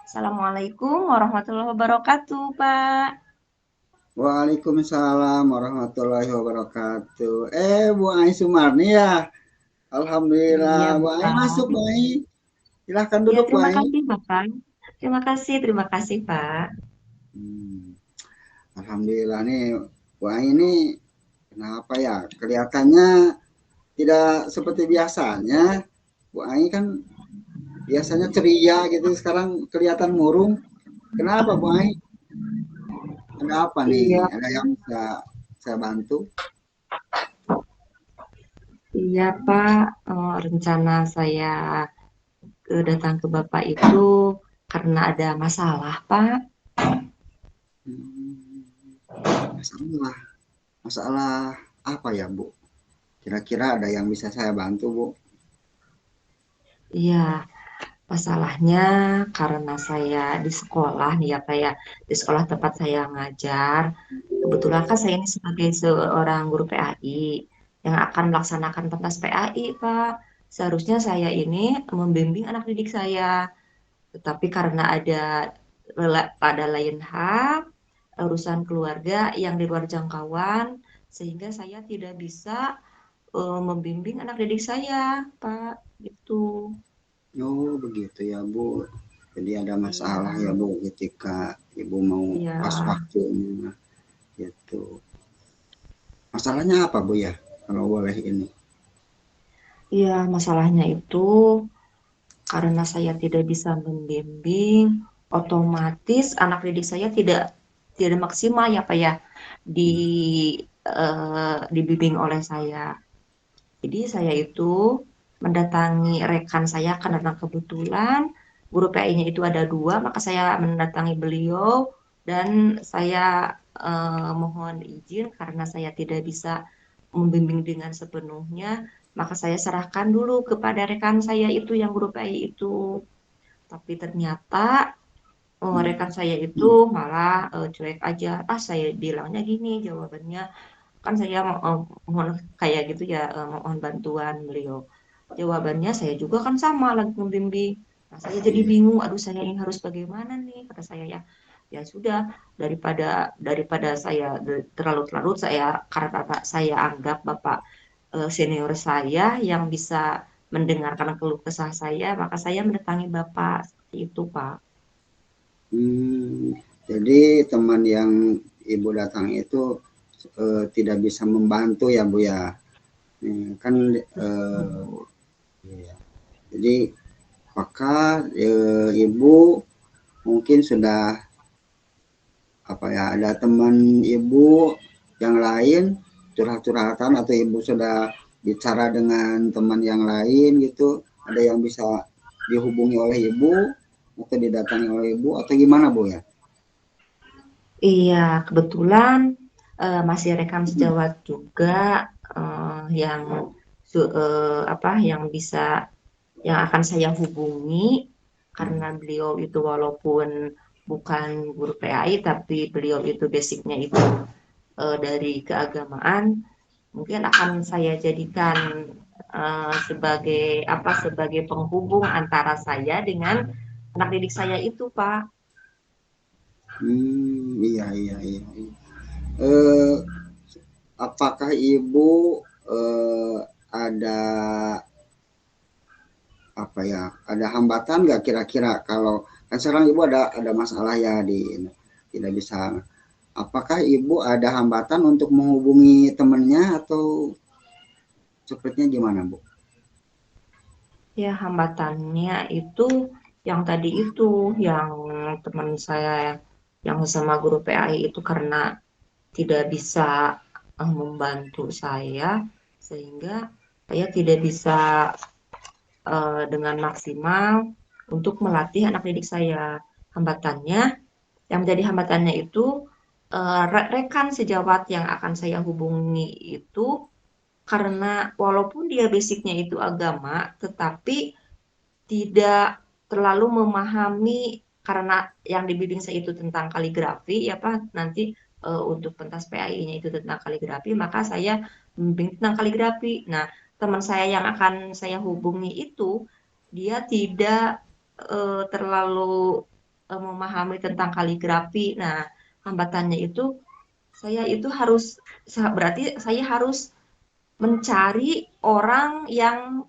Assalamualaikum warahmatullahi wabarakatuh, Pak. Waalaikumsalam warahmatullahi wabarakatuh. Bu Ai Sumarni ya. Alhamdulillah, Iya, Bu Ai masuk, Bapak. Bu Ai. Silahkan Iya, duduk, Bu terima Ai. kasih, Bapak. Terima kasih, Pak. Hmm, Alhamdulillah nih, Bu Ai ini kenapa ya? Kelihatannya tidak seperti biasanya. Bu Ai kan biasanya ceria gitu, sekarang kelihatan murung. Kenapa, Bu Ai? Ada apa nih? Iya, Ada yang bisa saya bantu? iya, Pak. Rencana saya datang ke Bapak itu karena ada masalah, Pak. Hmm, masalah, masalah apa ya, Bu? Kira-kira ada yang bisa saya bantu, Bu? Iya, masalahnya karena saya di sekolah nih ya, Pak ya. Di sekolah tempat saya ngajar. Kebetulan kan saya ini sebagai seorang guru PAI yang akan melaksanakan pentas PAI, Pak. Seharusnya saya ini membimbing anak didik saya, tetapi karena pada lain hal, urusan keluarga yang di luar jangkauan, sehingga saya tidak bisa membimbing anak didik saya, Pak. Gitu. Oh, begitu ya, Bu. Jadi ada Iya, masalah ya, Bu, ketika Ibu mau pas iya, waktunya gitu. Masalahnya apa, Bu ya? Kalau boleh ini. iya. Masalahnya itu karena saya tidak bisa membimbing, otomatis anak didik saya tidak tidak maksimal ya Pak ya di dibimbing oleh saya. Jadi saya itu mendatangi rekan saya karena memang kebetulan guru PI-nya itu ada dua, maka saya mendatangi beliau dan saya mohon izin karena saya tidak bisa membimbing dengan sepenuhnya, maka saya serahkan dulu kepada rekan saya itu yang guru PI itu. Tapi ternyata rekan saya itu malah cuek aja. Ah, saya bilangnya gini jawabannya, kan saya mohon kayak gitu ya, mohon bantuan beliau. Jawabannya saya juga kan sama lagi membimbing. Nah, saya jadi Iya. bingung, aduh saya ini harus bagaimana nih, kata saya ya. Ya sudah, daripada daripada saya terlalu terlalu saya karena saya anggap Bapak senior saya yang bisa mendengarkan keluh kesah saya, maka saya mendatangi Bapak seperti itu, Pak. Hmm, jadi teman yang Ibu datang itu tidak bisa membantu ya, Bu ya. Kan iya. Jadi apakah Ibu mungkin sudah apa ya ada teman ibu yang lain curhat-curhatan atau ibu sudah bicara dengan teman yang lain gitu ada yang bisa dihubungi oleh ibu atau didatangi oleh ibu atau gimana bu ya. Iya, kebetulan masih rekan sejawat juga yang yang bisa yang akan saya hubungi karena beliau itu walaupun bukan guru PAI tapi beliau itu basicnya itu dari keagamaan, mungkin akan saya jadikan sebagai penghubung antara saya dengan anak didik saya itu, Pak. Iya iya iya, iya. Eh, apakah ibu ada apa ya ada hambatan nggak kira-kira kalau kan sekarang ibu ada masalah ya di tidak bisa. Apakah ibu ada hambatan untuk menghubungi temannya atau sepertinya gimana, Bu? Ya, hambatannya itu yang tadi itu, yang teman saya yang sama guru PAI itu karena tidak bisa membantu saya, sehingga saya tidak bisa dengan maksimal untuk melatih anak didik saya. Hambatannya, yang menjadi hambatannya itu rekan sejawat yang akan saya hubungi itu karena walaupun dia basicnya itu agama, tetapi tidak terlalu memahami karena yang dibimbing saya itu tentang kaligrafi ya Pak nanti untuk pentas PAI-nya itu tentang kaligrafi maka saya membimbing tentang kaligrafi. Nah, teman saya yang akan saya hubungi itu dia tidak terlalu memahami tentang kaligrafi. Nah, hambatannya itu saya itu harus berarti saya harus mencari orang yang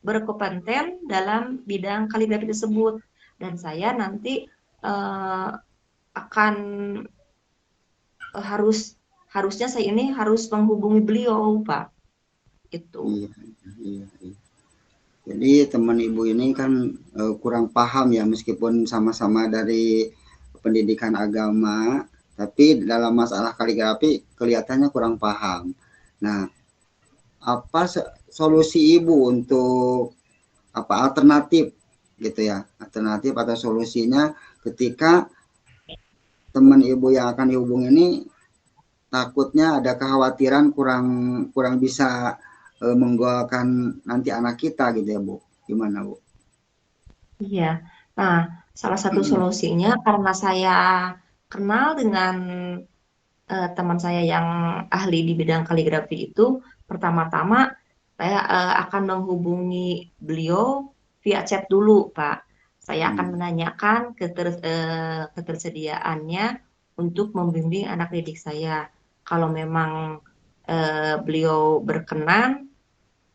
berkompeten dalam bidang kaligrafi tersebut dan saya nanti akan harusnya saya ini harus menghubungi beliau, Pak. Itu. Iya, iya, iya. Jadi teman ibu ini kan kurang paham ya meskipun sama-sama dari pendidikan agama, tapi dalam masalah kaligrafi kelihatannya kurang paham. Nah, apa solusi ibu untuk apa alternatif gitu ya, alternatif atau solusinya ketika teman ibu yang akan dihubungi ini takutnya ada kekhawatiran kurang kurang bisa menggolkan nanti anak kita gitu ya Bu, gimana Bu? Iya. Nah, salah satu solusinya karena saya kenal dengan teman saya yang ahli di bidang kaligrafi itu, pertama-tama saya akan menghubungi beliau via chat dulu, Pak. Saya akan Hmm. menanyakan ketersediaannya untuk membimbing anak didik saya. Kalau memang beliau berkenan,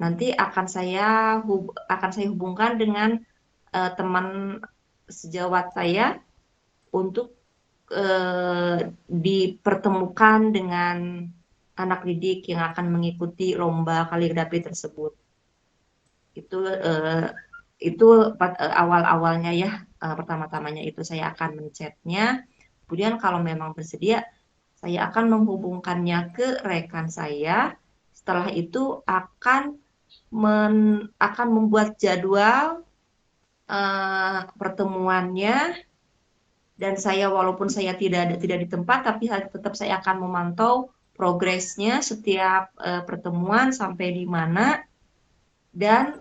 nanti akan saya hubungkan dengan teman sejawat saya untuk dipertemukan dengan anak didik yang akan mengikuti lomba kaligrafi tersebut. Itu eh, itu awal-awalnya ya, pertama-tamanya itu saya akan menchatnya. Kemudian kalau memang bersedia, saya akan menghubungkannya ke rekan saya. Setelah itu akan membuat jadwal pertemuannya dan saya walaupun saya tidak di tempat tapi tetap saya akan memantau progresnya setiap pertemuan sampai di mana dan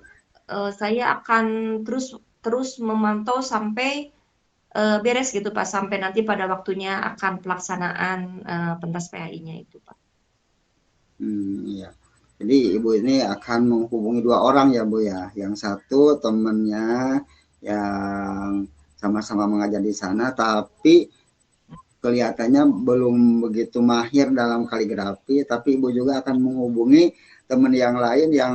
saya akan terus terus memantau sampai beres gitu Pak sampai nanti pada waktunya akan pelaksanaan pentas PAI-nya itu Pak. Iya. Jadi ibu ini akan menghubungi dua orang ya Bu ya. Yang satu temennya yang sama-sama mengajar di sana, tapi kelihatannya belum begitu mahir dalam kaligrafi. Tapi ibu juga akan menghubungi teman yang lain yang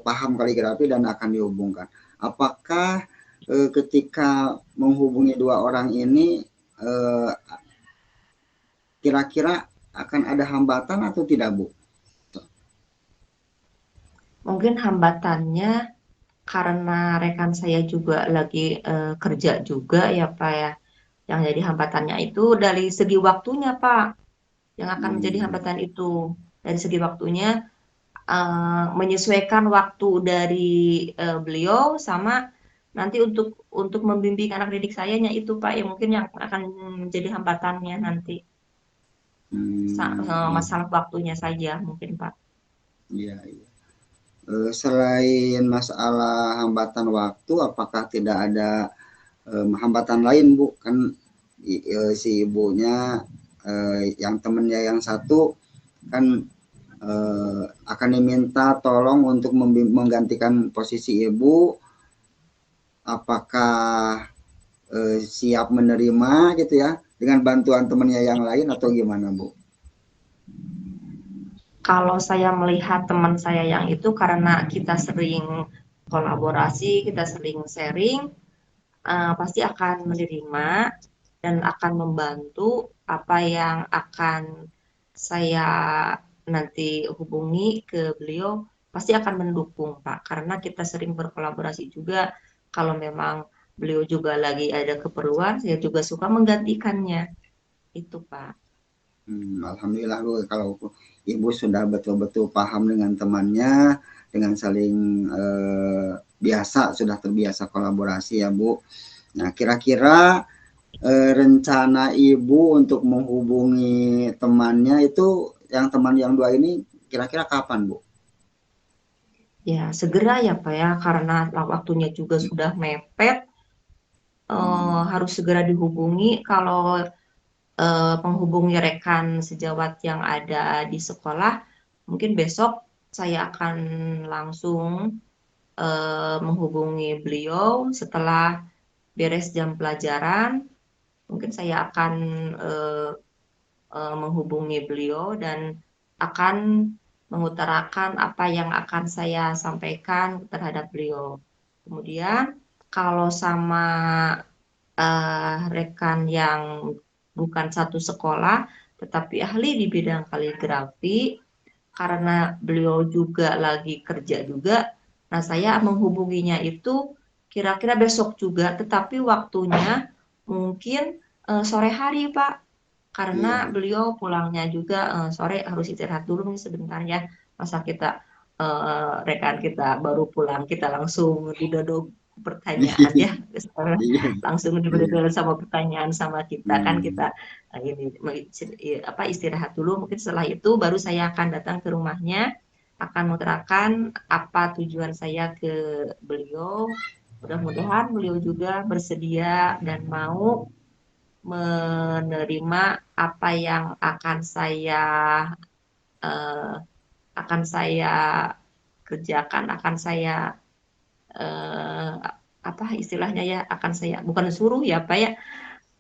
paham kaligrafi dan akan dihubungkan. Apakah ketika menghubungi dua orang ini eh, kira-kira akan ada hambatan atau tidak Bu? Mungkin hambatannya karena rekan saya juga lagi kerja juga ya Pak ya. Yang jadi hambatannya itu dari segi waktunya Pak. Yang akan menjadi Hmm. hambatan itu dari segi waktunya menyesuaikan waktu dari beliau sama nanti untuk membimbing anak didik sayanya itu Pak yang mungkin yang akan menjadi hambatannya nanti Iya, masalah waktunya saja mungkin Pak. iya, iya. Selain masalah hambatan waktu, apakah tidak ada hambatan lain, Bu? Kan si ibunya, yang temennya yang satu kan akan diminta tolong untuk menggantikan posisi ibu. Apakah siap menerima gitu ya dengan bantuan temennya yang lain atau gimana, Bu? Kalau saya melihat teman saya yang itu karena kita sering kolaborasi, kita sering sharing, pasti akan menerima dan akan membantu apa yang akan saya nanti hubungi ke beliau pasti akan mendukung Pak karena kita sering berkolaborasi juga kalau memang beliau juga lagi ada keperluan saya juga suka menggantikannya itu Pak. Alhamdulillah Bu, kalau ibu sudah betul-betul paham dengan temannya, dengan saling biasa, sudah terbiasa kolaborasi ya Bu. Nah, kira-kira rencana ibu untuk menghubungi temannya itu, yang teman yang dua ini, kira-kira kapan Bu? Ya segera ya Pak ya karena waktunya juga sudah mepet harus segera dihubungi kalau menghubungi rekan sejawat yang ada di sekolah, mungkin besok saya akan langsung menghubungi beliau setelah beres jam pelajaran, mungkin saya akan eh, menghubungi beliau dan akan mengutarakan apa yang akan saya sampaikan terhadap beliau. Kemudian kalau sama rekan yang bukan satu sekolah, tetapi ahli di bidang kaligrafi, karena beliau juga lagi kerja juga. Nah, saya menghubunginya itu kira-kira besok juga, tetapi waktunya mungkin sore hari, Pak. Karena Iya. beliau pulangnya juga sore harus istirahat dulu nih sebentar ya. Masa kita rekan kita baru pulang kita langsung didodok pertanyaan ya. Iya. Langsung Iya. dibeli sama pertanyaan sama kita kan kita Hmm. ini apa istirahat dulu mungkin setelah itu baru saya akan datang ke rumahnya akan mengutarakan apa tujuan saya ke beliau. Mudah-mudahan beliau juga bersedia dan mau menerima apa yang eh, akan saya kerjakan, akan saya eh, apa istilahnya ya, akan saya bukan suruh ya Pak ya,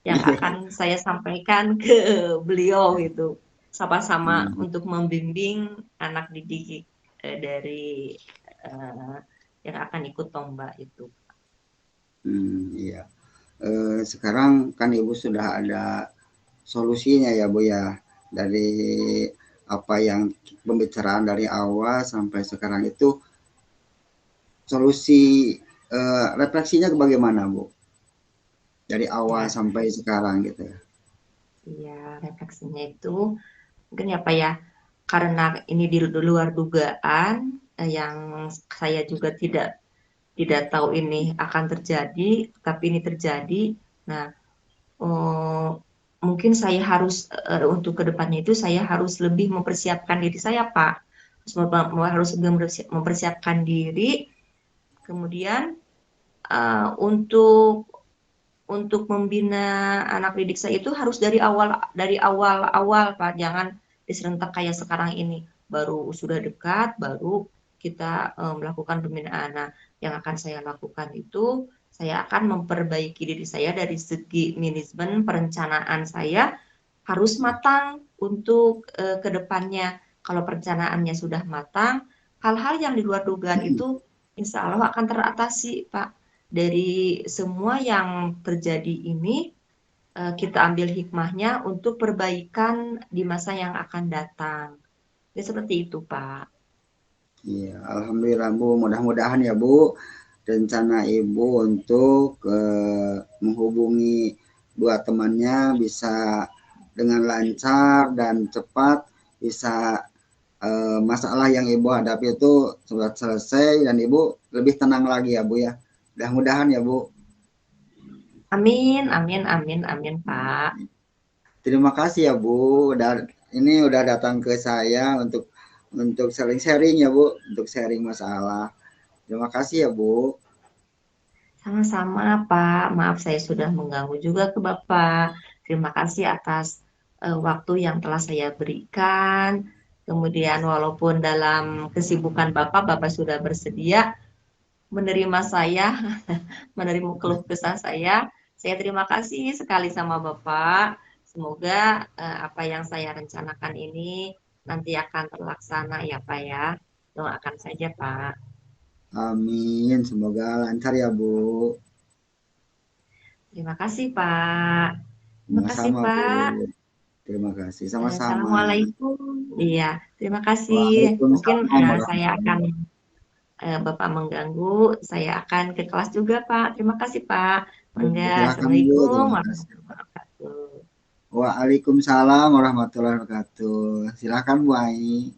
yang akan saya sampaikan ke beliau gitu, sama-sama Hmm. untuk membimbing anak didik dari eh, yang akan ikut lomba itu. Hmm, iya. Sekarang kan Ibu sudah ada solusinya ya Bu ya, dari apa yang pembicaraan dari awal sampai sekarang itu solusi, refleksinya bagaimana Bu? Dari awal Ya, sampai sekarang gitu ya. ya refleksinya itu mungkin ya Pak ya, karena ini di luar dugaan yang saya juga tidak tahu ini akan terjadi, tapi ini terjadi. Nah, eh, mungkin saya harus untuk kedepannya itu saya harus lebih mempersiapkan diri saya, Pak. Harus lebih mempersiapkan diri. Kemudian untuk membina anak didik saya itu harus dari awal Pak. Jangan diserentak kayak sekarang ini. Baru sudah dekat, baru kita melakukan pembinaan. Nah, yang akan saya lakukan itu saya akan memperbaiki diri saya dari segi manajemen perencanaan saya harus matang untuk kedepannya. Kalau perencanaannya sudah matang, hal-hal yang di luar dugaan itu insya Allah akan teratasi, Pak. Dari semua yang terjadi ini, kita ambil hikmahnya untuk perbaikan di masa yang akan datang. Jadi seperti itu, Pak. Iya, alhamdulillah Bu, mudah-mudahan ya Bu, rencana Ibu untuk menghubungi dua temannya bisa dengan lancar dan cepat, bisa masalah yang Ibu hadapi itu sudah selesai dan Ibu lebih tenang lagi ya Bu ya. Mudah-mudahan ya Bu. Amin, amin, amin, amin, Pak. Terima kasih ya Bu, udah datang ke saya untuk sharing-sharing ya Bu, untuk sharing masalah. Terima kasih ya Bu. Sama-sama, Pak. Maaf saya sudah mengganggu juga ke Bapak. Terima kasih atas waktu yang telah saya berikan. Kemudian walaupun dalam kesibukan Bapak, Bapak sudah bersedia menerima saya, menerima keluh kesah saya. Saya terima kasih sekali sama Bapak. Semoga apa yang saya rencanakan ini nanti akan terlaksana ya, Pak ya. Doakan saja, Pak. Amin, semoga lancar ya Bu. Terima kasih, Pak. Terima kasih, Sama-sama Bu. Pak. Terima kasih, sama-sama. Assalamualaikum. Iya, terima kasih. Mungkin Waalaikumsalam saya akan warahmatullahi. Bapak mengganggu, saya akan ke kelas juga, Pak. Terima kasih, Pak. Mangga, Silakan Bu, Assalamualaikum terima kasih. warahmatullahi wabarakatuh. Waalaikumsalam warahmatullahi wabarakatuh. Silakan Bu Ai.